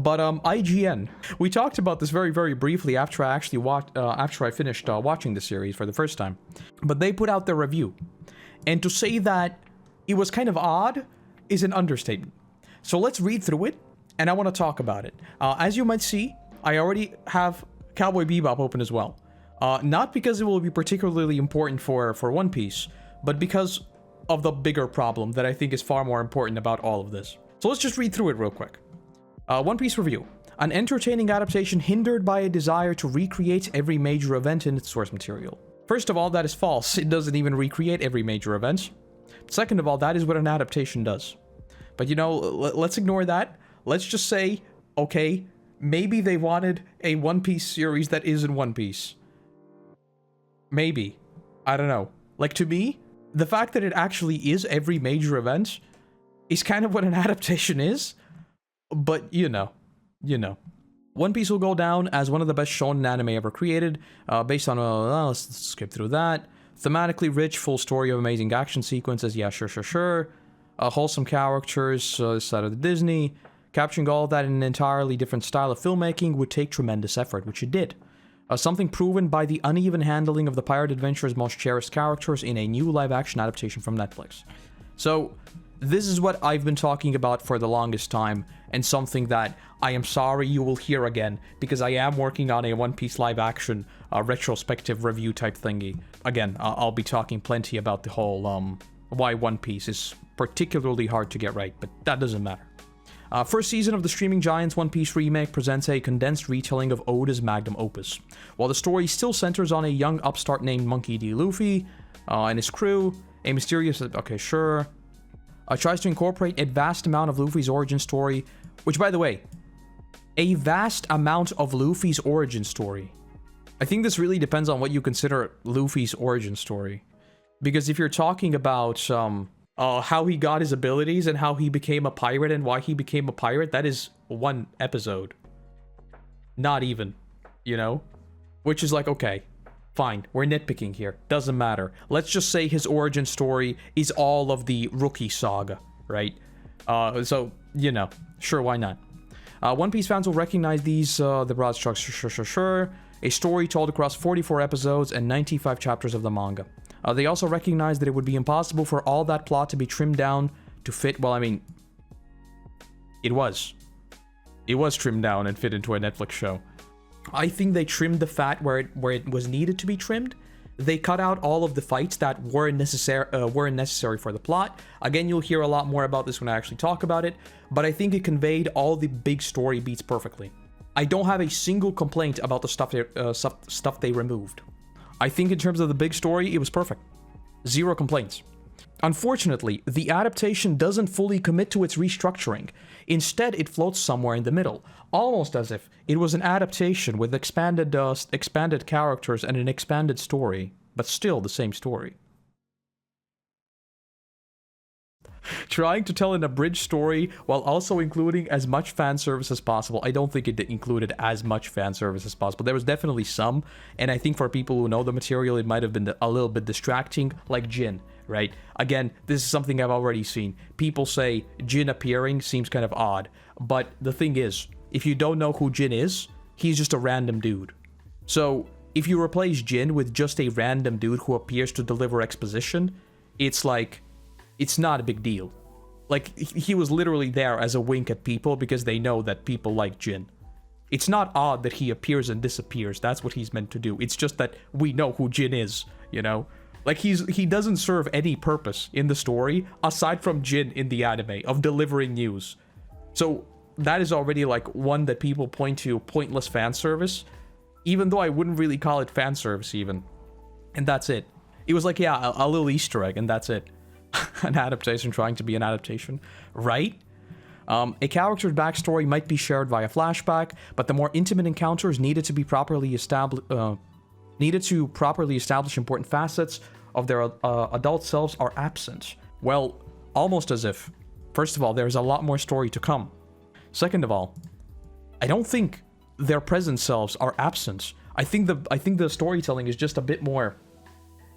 But IGN, we talked about this very, very briefly after I actually finished watching the series for the first time. But they put out their review, and to say that it was kind of odd is an understatement. So let's read through it, and I want to talk about it. As you might see, I already have Cowboy Bebop open as well. Not because it will be particularly important for One Piece, but because of the bigger problem that I think is far more important about all of this. So let's just read through it real quick. One Piece review. An entertaining adaptation hindered by a desire to recreate every major event in its source material. First of all, that is false. It doesn't even recreate every major event. Second of all, that is what an adaptation does. But you know, let's ignore that. Let's just say, okay, maybe they wanted a One Piece series that isn't One Piece. Maybe. I don't know. Like, to me, the fact that it actually is every major event is kind of what an adaptation is. But, you know. One Piece will go down as one of the best shonen anime ever created, based on, let's skip through that. Thematically rich, full story of amazing action sequences, yeah, sure. Wholesome characters, this side of the Disney. Capturing all of that in an entirely different style of filmmaking would take tremendous effort, which it did. Something proven by the uneven handling of the Pirate Adventure's most cherished characters in a new live-action adaptation from Netflix. So, this is what I've been talking about for the longest time, and something that I am sorry you will hear again, because I am working on a One Piece live-action retrospective review type thingy. Again, I'll be talking plenty about the whole, why One Piece is particularly hard to get right, but that doesn't matter. First season of the Streaming Giants One Piece remake presents a condensed retelling of Oda's magnum opus. While the story still centers on a young upstart named Monkey D. Luffy and his crew, a mysterious... okay, sure... tries to incorporate a vast amount of Luffy's origin story, which, by the way, a vast amount of Luffy's origin story. I think this really depends on what you consider Luffy's origin story. Because if you're talking about how he got his abilities and how he became a pirate and why he became a pirate, that is one episode. Not even, you know? Which is like, okay, fine, we're nitpicking here. Doesn't matter. Let's just say his origin story is all of the Rookie saga, right? So, you know, sure, why not? One Piece fans will recognize these, the broad strokes, sure. A story told across 44 episodes and 95 chapters of the manga. They also recognize that it would be impossible for all that plot to be trimmed down to fit, well, I mean, it was. It was trimmed down and fit into a Netflix show. I think they trimmed the fat where it was needed to be trimmed. They cut out all of the fights that weren't necessary for the plot. Again, you'll hear a lot more about this when I actually talk about it, but I think it conveyed all the big story beats perfectly. I don't have a single complaint about the stuff they removed. I think in terms of the big story, it was perfect. Zero complaints. Unfortunately, the adaptation doesn't fully commit to its restructuring. Instead, it floats somewhere in the middle, almost as if it was an adaptation with expanded characters and an expanded story, but still the same story. Trying to tell an abridged story while also including as much fan service as possible. I don't think it included as much fan service as possible. There was definitely some, and I think for people who know the material, it might have been a little bit distracting, like Jin, right? Again, this is something I've already seen. People say Jin appearing seems kind of odd, but the thing is, if you don't know who Jin is, he's just a random dude. So, if you replace Jin with just a random dude who appears to deliver exposition, it's like... it's not a big deal. Like, he was literally there as a wink at people because they know that people like Jin. It's not odd that he appears and disappears. That's what he's meant to do. It's just that we know who Jin is, you know? Like, he doesn't serve any purpose in the story aside from Jin in the anime of delivering news. So, that is already, like, one that people point to pointless fan service, even though I wouldn't really call it fan service even. And that's it. It was like, yeah, a little Easter egg, and that's it. An adaptation trying to be an adaptation, right? A character's backstory might be shared via flashback, but the more intimate encounters needed to properly establish important facets of their adult selves are absent. Well, almost as if. First of all, there's a lot more story to come. Second of all, I don't think their present selves are absent. I think the storytelling is just a bit more.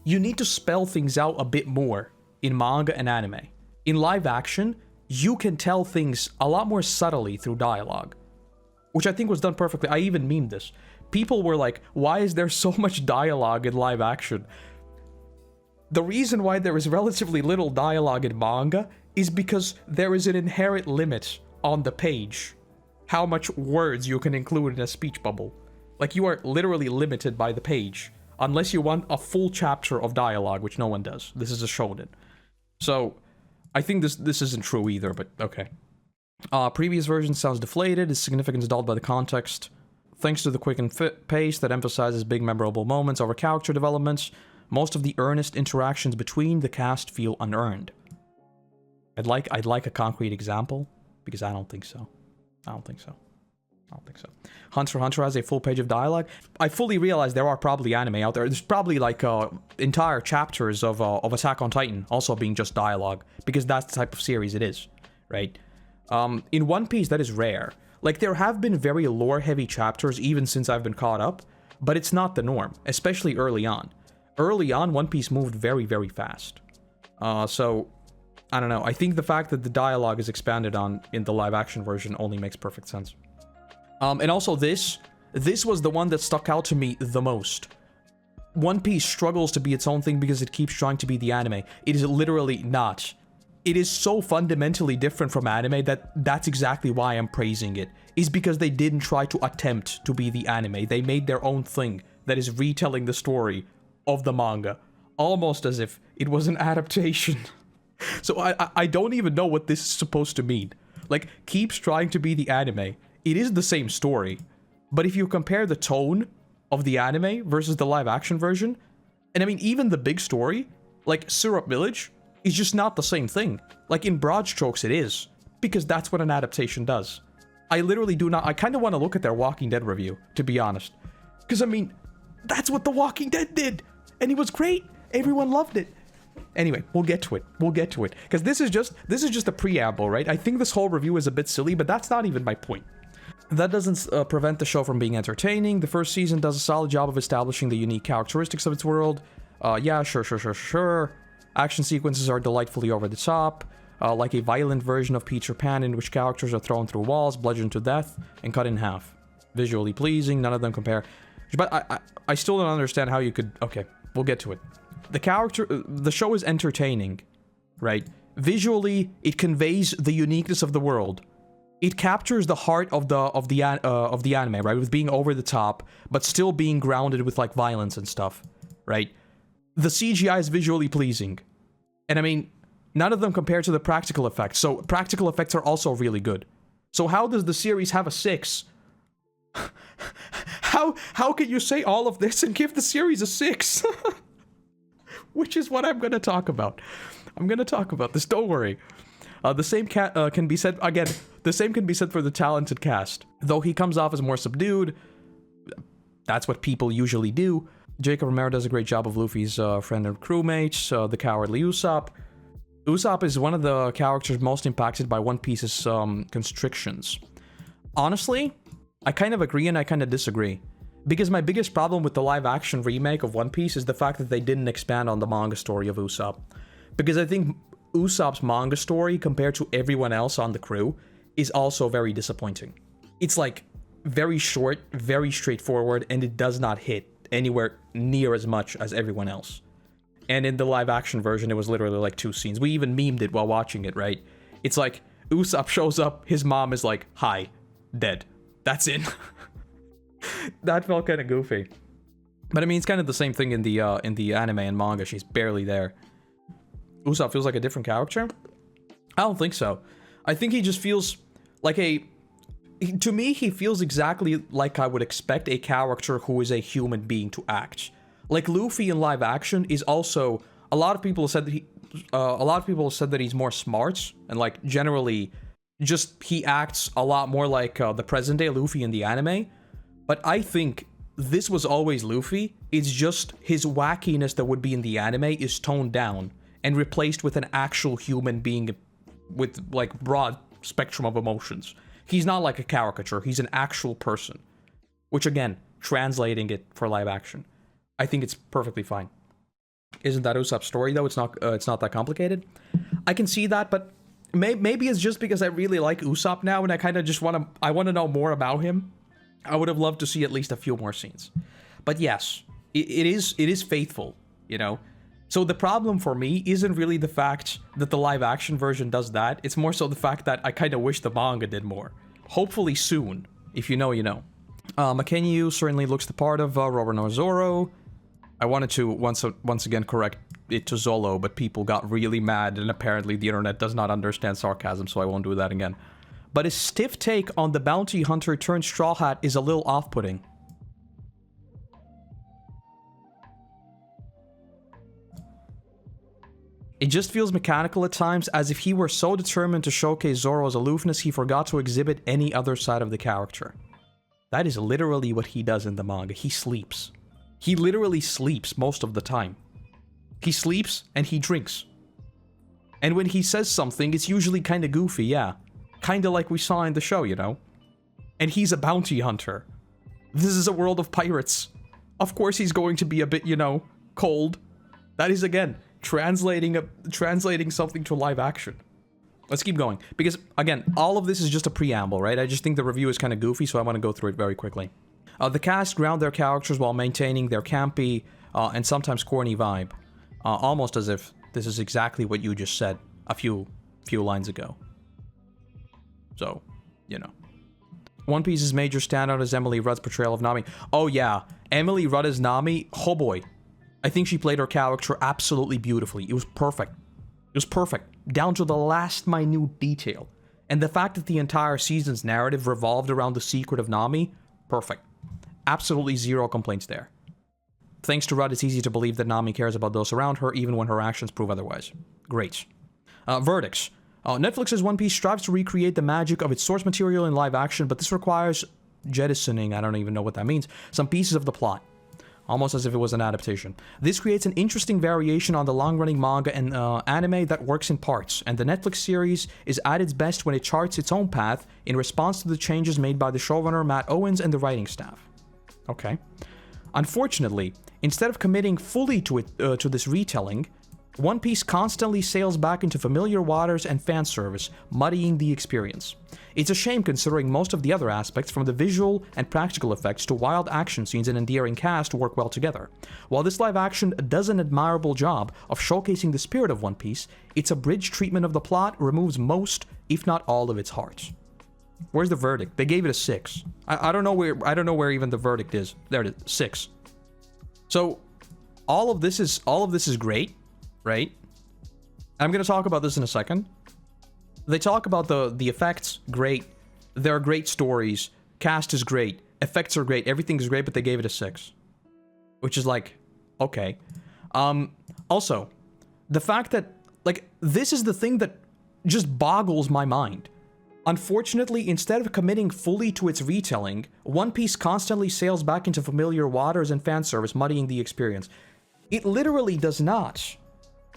You need to spell things out a bit more in manga and anime. In live action, you can tell things a lot more subtly through dialogue. which I think was done perfectly. I even memed this. People were like, why is there so much dialogue in live action? The reason why there is relatively little dialogue in manga is because there is an inherent limit on the page. How much words you can include in a speech bubble. Like, you are literally limited by the page. Unless you want a full chapter of dialogue, which no one does. This is a shonen. So, I think this isn't true either, but okay. Previous version sounds deflated, its significance dulled by the context. Thanks to the quick and pace that emphasizes big memorable moments over character developments, most of the earnest interactions between the cast feel unearned. I'd like a concrete example, because I don't think so. I don't think so. Hunter x Hunter has a full page of dialogue. I fully realize there are probably anime out there. There's probably like entire chapters of Attack on Titan also being just dialogue, because that's the type of series it is, right? In One Piece, that is rare. Like, there have been very lore-heavy chapters even since I've been caught up, but it's not the norm, especially early on. Early on, One Piece moved very, very fast. So, I don't know. I think the fact that the dialogue is expanded on in the live-action version only makes perfect sense. And also this was the one that stuck out to me the most. One Piece struggles to be its own thing because it keeps trying to be the anime. It is literally not. It is so fundamentally different from anime that that's exactly why I'm praising it. Is because they didn't try to attempt to be the anime. They made their own thing that is retelling the story of the manga. Almost as if it was an adaptation. So I don't even know what this is supposed to mean. Like, keeps trying to be the anime. It is the same story, but if you compare the tone of the anime versus the live-action version, and I mean, even the big story, like Syrup Village, is just not the same thing. Like, in broad strokes, it is, because that's what an adaptation does. I literally do not... I kind of want to look at their Walking Dead review, to be honest. Because, I mean, that's what The Walking Dead did, and it was great. Everyone loved it. Anyway, we'll get to it. Because this is just a preamble, right? I think this whole review is a bit silly, but that's not even my point. That doesn't prevent the show from being entertaining. The first season does a solid job of establishing the unique characteristics of its world. Yeah, sure. Action sequences are delightfully over the top, like a violent version of Peter Pan in which characters are thrown through walls, bludgeoned to death, and cut in half. Visually pleasing, none of them compare. But I still don't understand how you could... Okay, we'll get to it. The show is entertaining, right? Visually, it conveys the uniqueness of the world. It captures the heart of the anime, right? With being over the top, but still being grounded with like violence and stuff, right? The CGI is visually pleasing, and I mean, none of them compare to the practical effects. So practical effects are also really good. So how does the series have a 6? How can you say all of this and give the series a 6? Which is what I'm going to talk about. I'm going to talk about this. Don't worry. The same can be said again. The same can be said for the talented cast. Though he comes off as more subdued, that's what people usually do. Jacob Romero does a great job of Luffy's friend and crewmate, the cowardly Usopp. Usopp is one of the characters most impacted by One Piece's constrictions. Honestly, I kind of agree and I kind of disagree. Because my biggest problem with the live-action remake of One Piece is the fact that they didn't expand on the manga story of Usopp. Because I think Usopp's manga story, compared to everyone else on the crew, is also very disappointing. It's like very short, very straightforward, and it does not hit anywhere near as much as everyone else. And in the live-action version, it was literally like 2 scenes. We even memed it while watching it, right? It's like, Usopp shows up, his mom is like, hi, dead. That's it. That felt kind of goofy. But I mean, it's kind of the same thing in the anime and manga. She's barely there. Usopp feels like a different character? I don't think so. I think he just feels like to me, he feels exactly like I would expect a character who is a human being to act. Like Luffy in live action is also... A lot of people said that he's more smart and like generally just he acts a lot more like the present day Luffy in the anime. But I think this was always Luffy. It's just his wackiness that would be in the anime is toned down and replaced with an actual human being with like broad spectrum of emotions. He's not like a caricature, he's an actual person. Which again, translating it for live action, I think it's perfectly fine. Isn't that Usopp's story though? It's not that complicated. I can see that, but Maybe it's just because I really like Usopp now, and I kind of just want to know more about him. I would have loved to see at least a few more scenes. But yes, it is faithful, you know? So the problem for me isn't really the fact that the live action version does that. It's more so the fact that I kind of wish the manga did more. Hopefully soon. If you know, you know. Makenyu certainly looks the part of Robert Zoro. I wanted to once again correct it to Zolo, but people got really mad, and apparently the internet does not understand sarcasm, so I won't do that again. But his stiff take on the bounty hunter turned Straw Hat is a little off-putting. It just feels mechanical at times, as if he were so determined to showcase Zoro's aloofness, he forgot to exhibit any other side of the character. That is literally what he does in the manga. He sleeps. He literally sleeps most of the time. He sleeps and he drinks. And when he says something, it's usually kind of goofy, yeah. Kind of like we saw in the show, you know? And he's a bounty hunter. This is a world of pirates. Of course he's going to be a bit, you know, cold. That is, again, translating something to live action. Let's keep going. Because, again, all of this is just a preamble, right? I just think the review is kind of goofy, so I want to go through it very quickly. The cast ground their characters while maintaining their campy and sometimes corny vibe. Almost as if this is exactly what you just said a few lines ago. So, you know. One Piece's major standout is Emily Rudd's portrayal of Nami. Oh yeah, Emily Rudd as Nami, oh boy. I think she played her character absolutely beautifully. It was perfect. It was perfect, down to the last minute detail. And the fact that the entire season's narrative revolved around the secret of Nami, perfect. Absolutely zero complaints there. Thanks to Rudd, it's easy to believe that Nami cares about those around her, even when her actions prove otherwise. Great. Verdicts. Netflix's One Piece strives to recreate the magic of its source material in live action, but this requires jettisoning, I don't even know what that means, some pieces of the plot. Almost as if it was an adaptation. This creates an interesting variation on the long-running manga and anime that works in parts, and the Netflix series is at its best when it charts its own path in response to the changes made by the showrunner Matt Owens and the writing staff. Okay. Unfortunately, instead of committing fully to this retelling, One Piece constantly sails back into familiar waters and fan service, muddying the experience. It's a shame considering most of the other aspects, from the visual and practical effects to wild action scenes and endearing cast, work well together. While this live action does an admirable job of showcasing the spirit of One Piece, its abridged treatment of the plot removes most, if not all, of its heart. Where's the verdict? They gave it a 6. I don't know where even the verdict is. There it is, 6. So all of this is great, right? I'm gonna talk about this in a second. They talk about the effects, great. There are great stories. Cast is great. Effects are great. Everything is great, but they gave it a 6. Which is like, okay. Also, the fact that, like, this is the thing that just boggles my mind. Unfortunately, instead of committing fully to its retelling, One Piece constantly sails back into familiar waters and fan service, muddying the experience. It literally does not.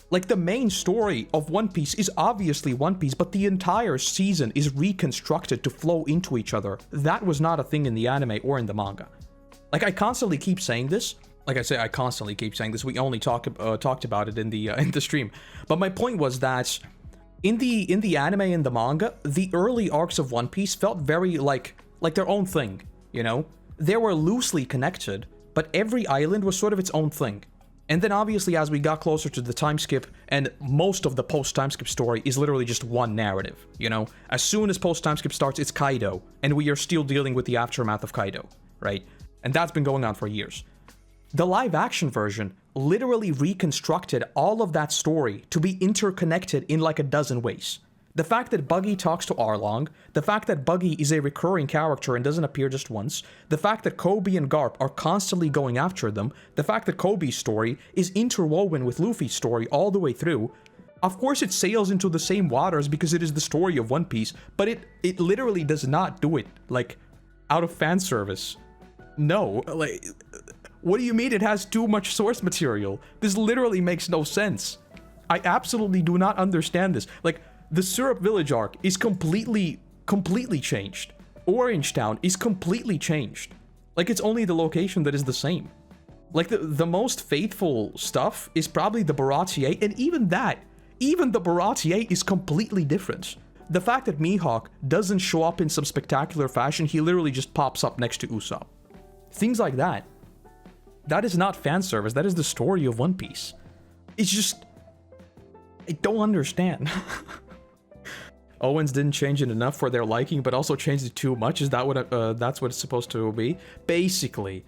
Like, the main story of One Piece is obviously One Piece, but the entire season is reconstructed to flow into each other. That was not a thing in the anime or in the manga. Like, I constantly keep saying this. Like I say, I constantly keep saying this. We only talked about it in the stream. But my point was that in the anime and the manga, the early arcs of One Piece felt very like their own thing, you know? They were loosely connected, but every island was sort of its own thing. And then obviously as we got closer to the time skip, and most of the post-time skip story is literally just one narrative, you know? As soon as post-time skip starts, it's Kaido, and we are still dealing with the aftermath of Kaido, right? And that's been going on for years. The live-action version literally reconstructed all of that story to be interconnected in like a dozen ways. The fact that Buggy talks to Arlong, the fact that Buggy is a recurring character and doesn't appear just once, the fact that Kobe and Garp are constantly going after them, the fact that Kobe's story is interwoven with Luffy's story all the way through. Of course it sails into the same waters because it is the story of One Piece, but it literally does not do it, like, out of fan service. No, like, what do you mean it has too much source material? This literally makes no sense. I absolutely do not understand this. Like, the Syrup Village arc is completely changed. Orange Town is completely changed. Like, it's only the location that is the same. Like, the most faithful stuff is probably the Baratier, and even that even the Baratier is completely different. The fact that Mihawk doesn't show up in some spectacular fashion, he literally just pops up next to Usopp. Things like that. That is not fan service, that is the story of One Piece. It's just... I don't understand. Owens didn't change it enough for their liking, but also changed it too much. Is that what that's what it's supposed to be? Basically.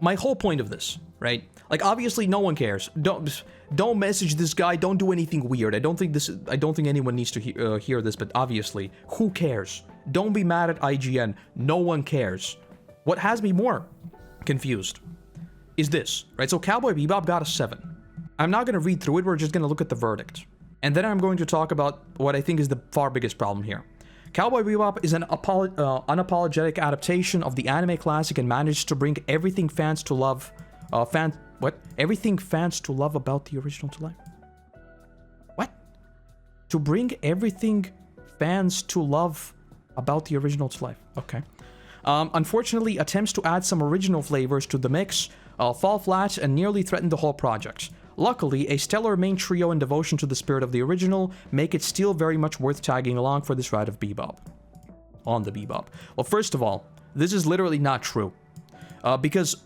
My whole point of this, right? Like, obviously, no one cares. Don't message this guy. Don't do anything weird. I don't think anyone needs to hear this. But obviously, who cares? Don't be mad at IGN. No one cares. What has me more confused is this, right? So Cowboy Bebop got a 7. I'm not going to read through it. We're just going to look at the verdict. And then I'm going to talk about what I think is the far biggest problem here. Cowboy Bebop is an unapologetic adaptation of the anime classic and managed to bring everything fans to love. Everything fans to love about the original to life. What? To bring everything fans to love about the original to life. Okay. Unfortunately, attempts to add some original flavors to the mix fall flat and nearly threaten the whole project. Luckily, a stellar main trio and devotion to the spirit of the original make it still very much worth tagging along for this ride of Bebop. On the Bebop. Well, first of all, this is literally not true. Because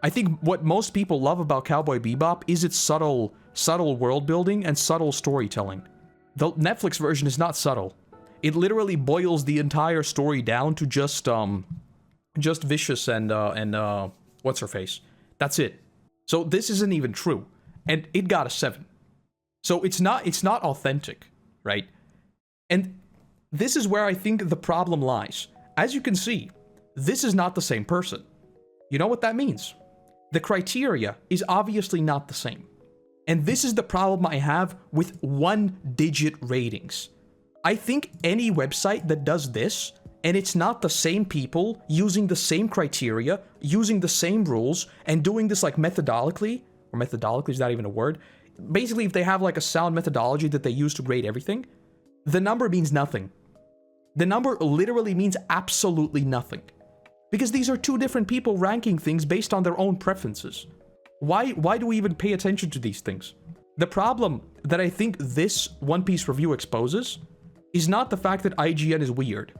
I think what most people love about Cowboy Bebop is its subtle world building and subtle storytelling. The Netflix version is not subtle. It literally boils the entire story down to just Vicious and what's her face. That's it. So this isn't even true. And it got a 7. So it's not authentic, right? And this is where I think the problem lies. As you can see, this is not the same person. You know what that means? The criteria is obviously not the same. And this is the problem I have with 1-digit ratings. I think any website that does this, and it's not the same people using the same criteria, using the same rules, and doing this like methodologically, or methodologically is not even a word. Basically, if they have like a sound methodology that they use to grade everything, the number means nothing. The number literally means absolutely nothing. Because these are two different people ranking things based on their own preferences. Why do we even pay attention to these things? The problem that I think this One Piece review exposes is not the fact that IGN is weird.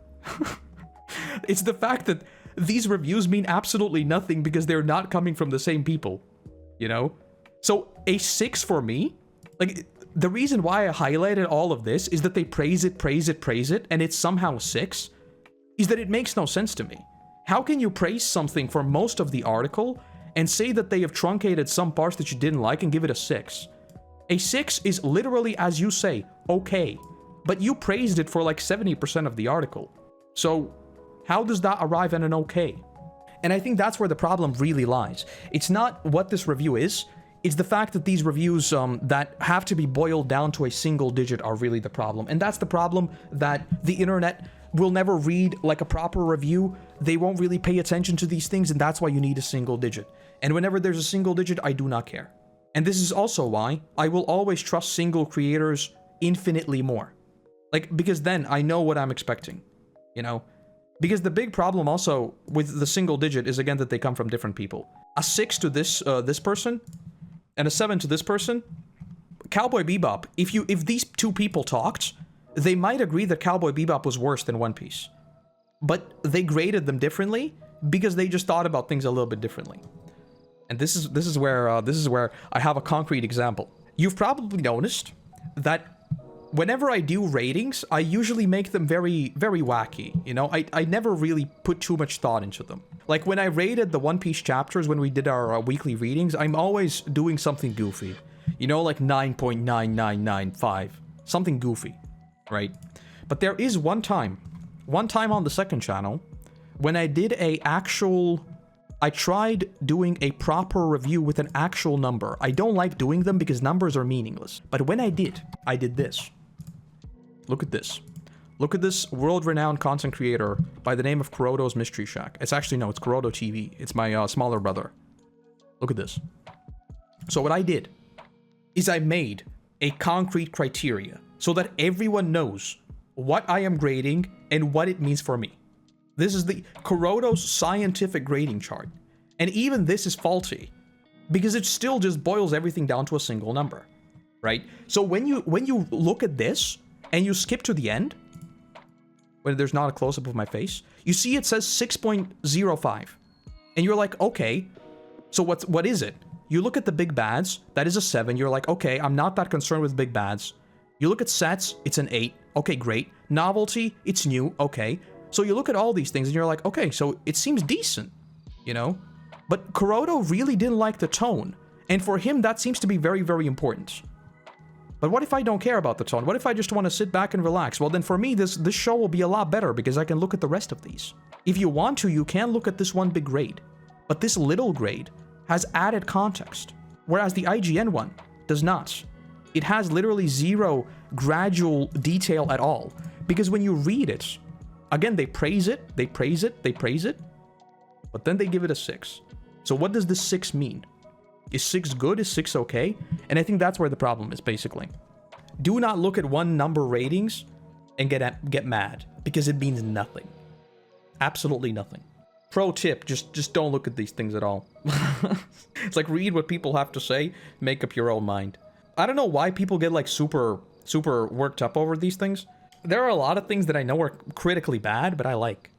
It's the fact that these reviews mean absolutely nothing because they're not coming from the same people. You know? So a 6 for me, like, the reason why I highlighted all of this is that they praise it, and it's somehow a 6, is that it makes no sense to me. How can you praise something for most of the article and say that they have truncated some parts that you didn't like and give it a 6? A 6 is literally, as you say, okay, but you praised it for like 70% of the article. So how does that arrive at an okay? And I think that's where the problem really lies. It's not what this review is, it's the fact that these reviews that have to be boiled down to a single digit are really the problem. And that's the problem, that the internet will never read like a proper review. They won't really pay attention to these things, and that's why you need a single digit. And whenever there's a single digit, I do not care. And this is also why I will always trust single creators infinitely more. Like, because then I know what I'm expecting, you know? Because the big problem also with the single digit is, again, that they come from different people. A 6 to this person, and a 7 to this person. Cowboy Bebop, if these two people talked, they might agree that Cowboy Bebop was worse than One Piece. But they graded them differently because they just thought about things a little bit differently. And this is where I have a concrete example. You've probably noticed that whenever I do ratings, I usually make them very, very wacky. You know, I never really put too much thought into them. Like when I rated the One Piece chapters when we did our weekly readings, I'm always doing something goofy. You know, like 9.9995. Something goofy, right? But there is one time on the second channel, when I did I tried doing a proper review with an actual number. I don't like doing them because numbers are meaningless. But when I did this. Look at this. Look at this world-renowned content creator by the name of Koroto's Mystery Shack. It's actually, no, it's Koroto TV. It's my smaller brother. Look at this. So what I did is I made a concrete criteria so that everyone knows what I am grading and what it means for me. This is the Koroto's scientific grading chart. And even this is faulty because it still just boils everything down to a single number. right? So when you look at this and you skip to the end, when there's not a close-up of my face, you see it says 6.05. And you're like, okay, so what is it? You look at the big bads, that is a 7. You're like, okay, I'm not that concerned with big bads. You look at sets, it's an 8. Okay, great. Novelty, it's new. Okay. So you look at all these things and you're like, okay, so it seems decent, you know? But Koroto really didn't like the tone. And for him, that seems to be very, very important. But what if I don't care about the tone? What if I just want to sit back and relax? Well, then for me, this show will be a lot better because I can look at the rest of these. If you want to, you can look at this one big grade. But this little grade has added context, whereas the IGN one does not. It has literally zero gradual detail at all. Because when you read it, again, they praise it, they praise it, they praise it, but then they give it a 6. So what does this 6 mean? Is 6 good? Is 6 okay? And I think that's where the problem is, basically. Do not look at one number ratings and get mad, because it means nothing. Absolutely nothing. Pro tip, just don't look at these things at all. It's like, read what people have to say, make up your own mind. I don't know why people get like super worked up over these things. There are a lot of things that I know are critically bad, but I like.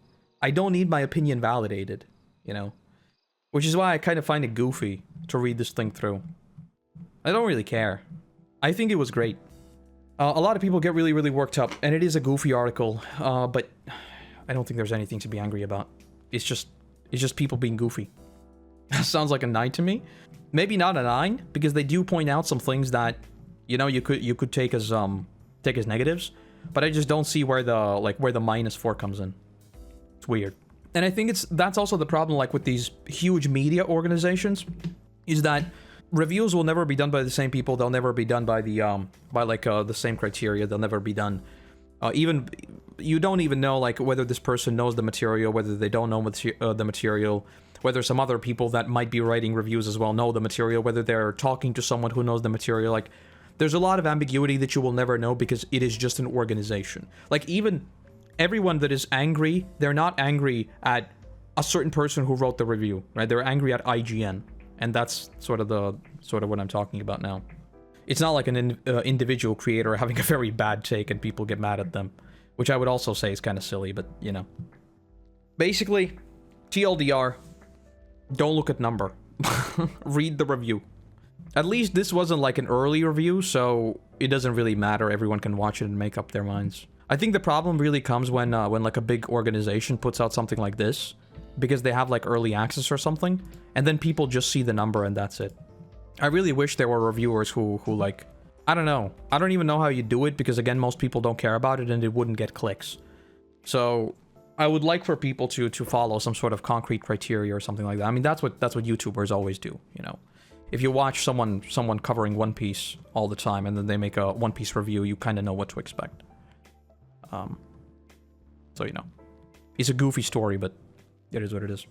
I don't need my opinion validated, you know? Which is why I kind of find it goofy to read this thing through. I don't really care. I think it was great. A lot of people get really, really worked up, and it is a goofy article, but I don't think there's anything to be angry about. It's just people being goofy. Sounds like a 9 to me. Maybe not a 9, because they do point out some things that, you know, you could take as negatives, but I just don't see where the -4 comes in. It's weird. And I think that's also the problem, like, with these huge media organizations, is that reviews will never be done by the same people. They'll never be done by the same criteria. They'll never be done. Even you don't even know, like, whether this person knows the material, whether they don't know the material, whether some other people that might be writing reviews as well know the material, whether they're talking to someone who knows the material. Like, there's a lot of ambiguity that you will never know because it is just an organization. Like, even everyone that is angry, they're not angry at a certain person who wrote the review, right? They're angry at IGN, and that's sort of what I'm talking about now. It's not like an individual creator having a very bad take and people get mad at them, which I would also say is kind of silly, but, you know. Basically, TLDR, don't look at number. Read the review. At least this wasn't like an early review, so it doesn't really matter. Everyone can watch it and make up their minds. I think the problem really comes when like a big organization puts out something like this, because they have like early access or something, and then people just see the number and that's it. I really wish there were reviewers who like, I don't know. I don't even know how you do it, because again, most people don't care about it and it wouldn't get clicks. So I would like for people to follow some sort of concrete criteria or something like that. I mean, that's what YouTubers always do, you know. If you watch someone covering One Piece all the time and then they make a One Piece review, you kind of know what to expect. So, you know, it's a goofy story, but it is what it is.